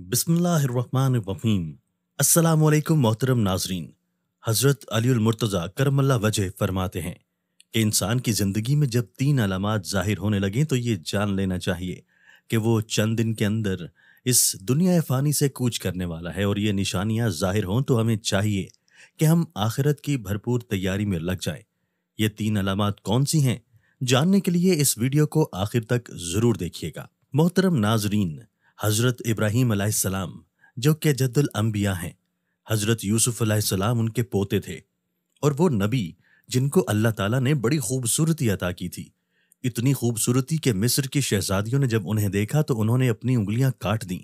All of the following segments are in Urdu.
بسم اللہ الرحمن الرحیم۔ السلام علیکم محترم ناظرین۔ حضرت علی المرتضیٰ کرم اللہ وجہ فرماتے ہیں کہ انسان کی زندگی میں جب 3 علامات ظاہر ہونے لگیں تو یہ جان لینا چاہیے کہ وہ چند دن کے اندر اس دنیا فانی سے کوچ کرنے والا ہے، اور یہ نشانیاں ظاہر ہوں تو ہمیں چاہیے کہ ہم آخرت کی بھرپور تیاری میں لگ جائیں۔ یہ 3 علامات کون سی ہیں؟ جاننے کے لیے اس ویڈیو کو آخر تک ضرور دیکھیے گا۔ محترم ناظرین، حضرت ابراہیم علیہ السلام جو کہ جد الانبیاء ہیں، حضرت یوسف علیہ السلام ان کے پوتے تھے، اور وہ نبی جن کو اللہ تعالیٰ نے بڑی خوبصورتی عطا کی تھی، اتنی خوبصورتی کہ مصر کی شہزادیوں نے جب انہیں دیکھا تو انہوں نے اپنی انگلیاں کاٹ دیں،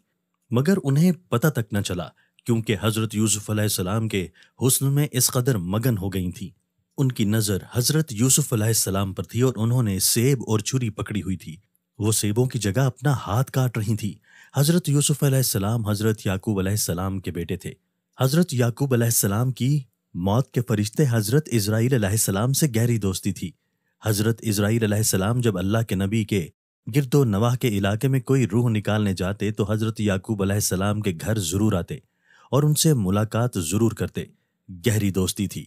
مگر انہیں پتہ تک نہ چلا، کیونکہ حضرت یوسف علیہ السلام کے حسن میں اس قدر مگن ہو گئی تھیں۔ ان کی نظر حضرت یوسف علیہ السلام پر تھی اور انہوں نے سیب اور چھری پکڑی ہوئی تھی، وہ سیبوں کی جگہ اپنا ہاتھ کاٹ رہی تھی۔ حضرت یوسف علیہ السلام حضرت یعقوب علیہ السلام کے بیٹے تھے۔ حضرت یعقوب علیہ السلام کی موت کے فرشتے حضرت اسرائیل علیہ السلام سے گہری دوستی تھی۔ حضرت اسرائیل علیہ السلام جب اللہ کے نبی کے گرد و نواح کے علاقے میں کوئی روح نکالنے جاتے تو حضرت یعقوب علیہ السلام کے گھر ضرور آتے اور ان سے ملاقات ضرور کرتے۔ گہری دوستی تھی،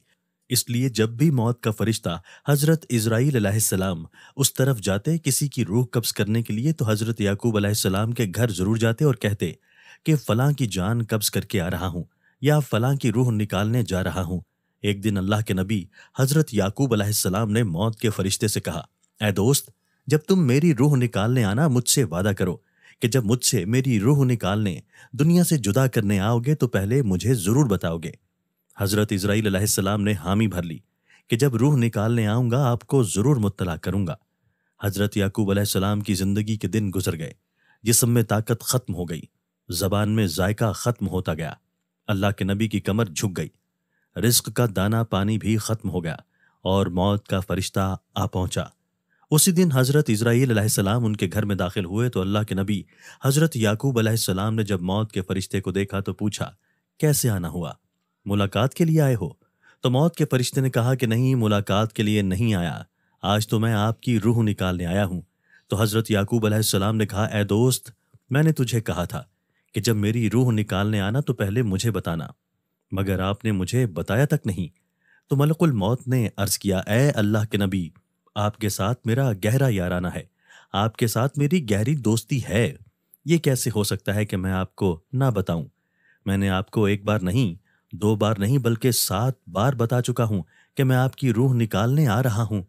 اس لیے جب بھی موت کا فرشتہ حضرت اسرائیل علیہ السلام اس طرف جاتے کسی کی روح قبض کرنے کے لیے تو حضرت یعقوب علیہ السلام کے گھر ضرور جاتے اور کہتے کہ فلاں کی جان قبض کر کے آ رہا ہوں یا فلاں کی روح نکالنے جا رہا ہوں۔ ایک دن اللہ کے نبی حضرت یعقوب علیہ السلام نے موت کے فرشتے سے کہا، اے دوست، جب تم میری روح نکالنے آنا مجھ سے وعدہ کرو کہ جب مجھ سے میری روح نکالنے دنیا سے جدا کرنے آؤ گے تو پہلے مجھے ضرور بتاؤ گے۔ حضرت اسرائیل علیہ السلام نے حامی بھر لی کہ جب روح نکالنے آؤں گا آپ کو ضرور مطلع کروں گا۔ حضرت یعقوب علیہ السلام کی زندگی کے دن گزر گئے، جسم میں طاقت ختم ہو گئی، زبان میں ذائقہ ختم ہوتا گیا، اللہ کے نبی کی کمر جھک گئی، رزق کا دانہ پانی بھی ختم ہو گیا اور موت کا فرشتہ آ پہنچا۔ اسی دن حضرت اسرائیل علیہ السلام ان کے گھر میں داخل ہوئے تو اللہ کے نبی حضرت یعقوب علیہ السلام نے جب موت کے فرشتے کو دیکھا تو پوچھا، کیسے آنا ہوا؟ ملاقات کے لیے آئے ہو؟ تو موت کے فرشتے نے کہا کہ نہیں، ملاقات کے لیے نہیں آیا، آج تو میں آپ کی روح نکالنے آیا ہوں۔ تو حضرت یعقوب علیہ السلام نے کہا، اے دوست، میں نے تجھے کہا تھا کہ جب میری روح نکالنے آنا تو پہلے مجھے بتانا، مگر آپ نے مجھے بتایا تک نہیں۔ تو ملک الموت نے عرض کیا، اے اللہ کے نبی، آپ کے ساتھ میرا گہرا یارانہ ہے، آپ کے ساتھ میری گہری دوستی ہے، یہ کیسے ہو سکتا ہے کہ میں آپ کو نہ بتاؤں؟ میں نے آپ کو 1 بار نہیں، 2 بار نہیں بلکہ 7 بار بتا چکا ہوں کہ میں آپ کی روح نکالنے آ رہا ہوں۔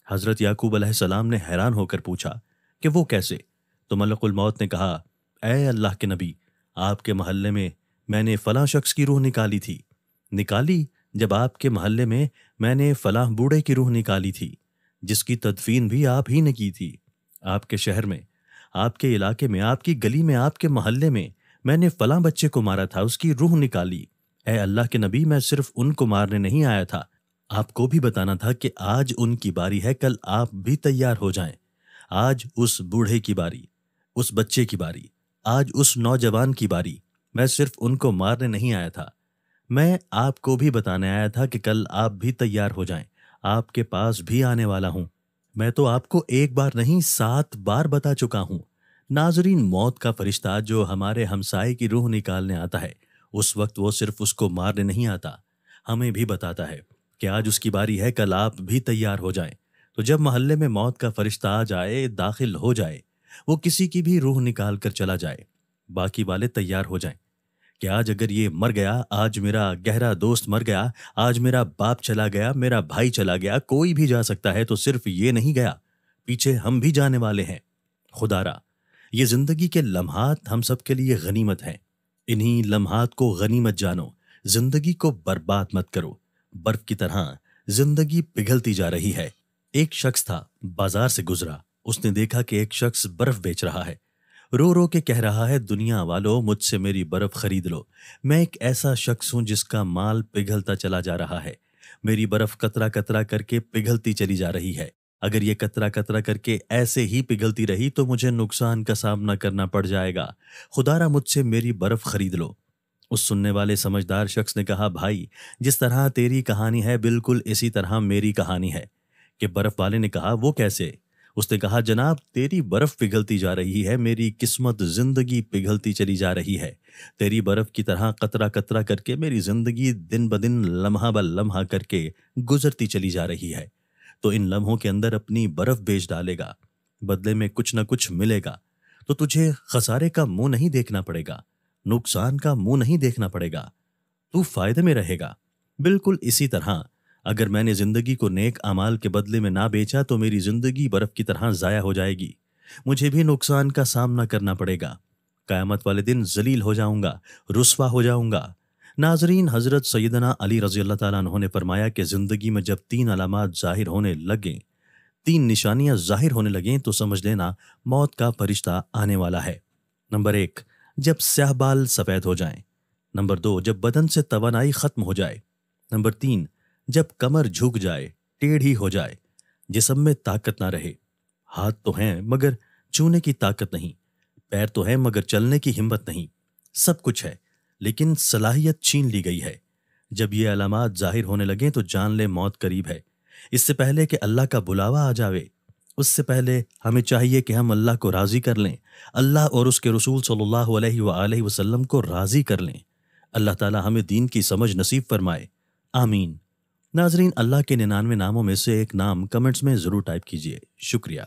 حضرت یعقوب علیہ السلام نے حیران ہو کر پوچھا کہ وہ کیسے؟ تو ملک الموت نے کہا، اے اللہ کے نبی، آپ کے محلے میں میں نے فلاں شخص کی روح نکالی تھی، نکالی جب آپ کے محلے میں میں نے فلاں بوڑھے کی روح نکالی تھی جس کی تدفین بھی آپ ہی نے کی تھی، آپ کے شہر میں، آپ کے علاقے میں، آپ کی گلی میں، آپ کے محلے میں نے فلاں بچے کو مارا تھا، اس کی روح نکالی۔ اے اللہ کے نبی، میں صرف ان کو مارنے نہیں آیا تھا، آپ کو بھی بتانا تھا کہ آج ان کی باری ہے، کل آپ بھی تیار ہو جائیں۔ آج اس بوڑھے کی باری، اس بچے کی باری، آج اس نوجوان کی باری، میں صرف ان کو مارنے نہیں آیا تھا، میں آپ کو بھی بتانے آیا تھا کہ کل آپ بھی تیار ہو جائیں، آپ کے پاس بھی آنے والا ہوں۔ میں تو آپ کو 1 بار نہیں 7 بار بتا چکا ہوں۔ ناظرین، موت کا فرشتہ جو ہمارے ہمسائے کی روح نکالنے آتا ہے، اس وقت وہ صرف اس کو مارنے نہیں آتا، ہمیں بھی بتاتا ہے کہ آج اس کی باری ہے، کل آپ بھی تیار ہو جائیں۔ تو جب محلے میں موت کا فرشتہ آ جائے، داخل ہو جائے، وہ کسی کی بھی روح نکال کر چلا جائے، باقی والے تیار ہو جائیں کہ آج اگر یہ مر گیا، آج میرا گہرا دوست مر گیا، آج میرا باپ چلا گیا، میرا بھائی چلا گیا، کوئی بھی جا سکتا ہے، تو صرف یہ نہیں گیا، پیچھے ہم بھی جانے والے ہیں۔ خدا را، یہ زندگی کے لمحات ہم سب کے لیے غنیمت ہیں، انہی لمحات کو غنیمت جانو، زندگی کو برباد مت کرو۔ برف کی طرح زندگی پگھلتی جا رہی ہے۔ ایک شخص تھا، بازار سے گزرا، اس نے دیکھا کہ ایک شخص برف بیچ رہا ہے، رو رو کے کہہ رہا ہے، دنیا والو، مجھ سے میری برف خرید لو، میں ایک ایسا شخص ہوں جس کا مال پگھلتا چلا جا رہا ہے، میری برف قطرہ قطرہ کر کے پگھلتی چلی جا رہی ہے، اگر یہ قطرہ قطرہ کر کے ایسے ہی پگھلتی رہی تو مجھے نقصان کا سامنا کرنا پڑ جائے گا، خدا را مجھ سے میری برف خرید لو۔ اس سننے والے سمجھدار شخص نے کہا، بھائی، جس طرح تیری کہانی ہے بالکل اسی طرح میری کہانی ہے۔ کہ برف والے نے کہا، وہ کیسے؟ اس نے کہا جناب تیری برف پگھلتی جا رہی ہے، میری قسمت زندگی پگھلتی چلی جا رہی ہے، تیری برف کی طرح قطرہ قطرہ کر کے میری زندگی دن بدن لمحہ بہ لمحہ کر کے گزرتی چلی جا رہی ہے، تو ان لمحوں کے اندر اپنی برف بیچ ڈالے گا، بدلے میں کچھ نہ کچھ ملے گا، تو تجھے خسارے کا منہ نہیں دیکھنا پڑے گا، نقصان کا منہ نہیں دیکھنا پڑے گا، تو فائدے میں رہے گا۔ بالکل اسی طرح اگر میں نے زندگی کو نیک اعمال کے بدلے میں نہ بیچا تو میری زندگی برف کی طرح ضائع ہو جائے گی، مجھے بھی نقصان کا سامنا کرنا پڑے گا، قیامت والے دن ذلیل ہو جاؤں گا، رسوا ہو جاؤں گا۔ ناظرین، حضرت سیدنا علی رضی اللہ تعالیٰ عنہ نے فرمایا کہ زندگی میں جب 3 علامات ظاہر ہونے لگیں، 3 نشانیاں ظاہر ہونے لگیں تو سمجھ لینا موت کا فرشتہ آنے والا ہے۔ نمبر 1، جب سیاہ بال سفید ہو جائیں۔ نمبر 2، جب بدن سے توانائی ختم ہو جائے۔ نمبر 3، جب کمر جھک جائے، ٹیڑھی ہو جائے، جسم میں طاقت نہ رہے، ہاتھ تو ہیں مگر چھونے کی طاقت نہیں، پیر تو ہیں مگر چلنے کی ہمت نہیں، سب کچھ ہے لیکن صلاحیت چھین لی گئی ہے۔ جب یہ علامات ظاہر ہونے لگیں تو جان لے موت قریب ہے۔ اس سے پہلے کہ اللہ کا بلاوا آ جاوے، اس سے پہلے ہمیں چاہیے کہ ہم اللہ کو راضی کر لیں، اللہ اور اس کے رسول صلی اللہ علیہ وآلہ وسلم کو راضی کر لیں۔ اللہ تعالی ہمیں دین کی سمجھ نصیب فرمائے، آمین۔ ناظرین، اللہ کے 99 ناموں میں سے ایک نام کمنٹس میں ضرور ٹائپ کیجیے۔ شکریہ۔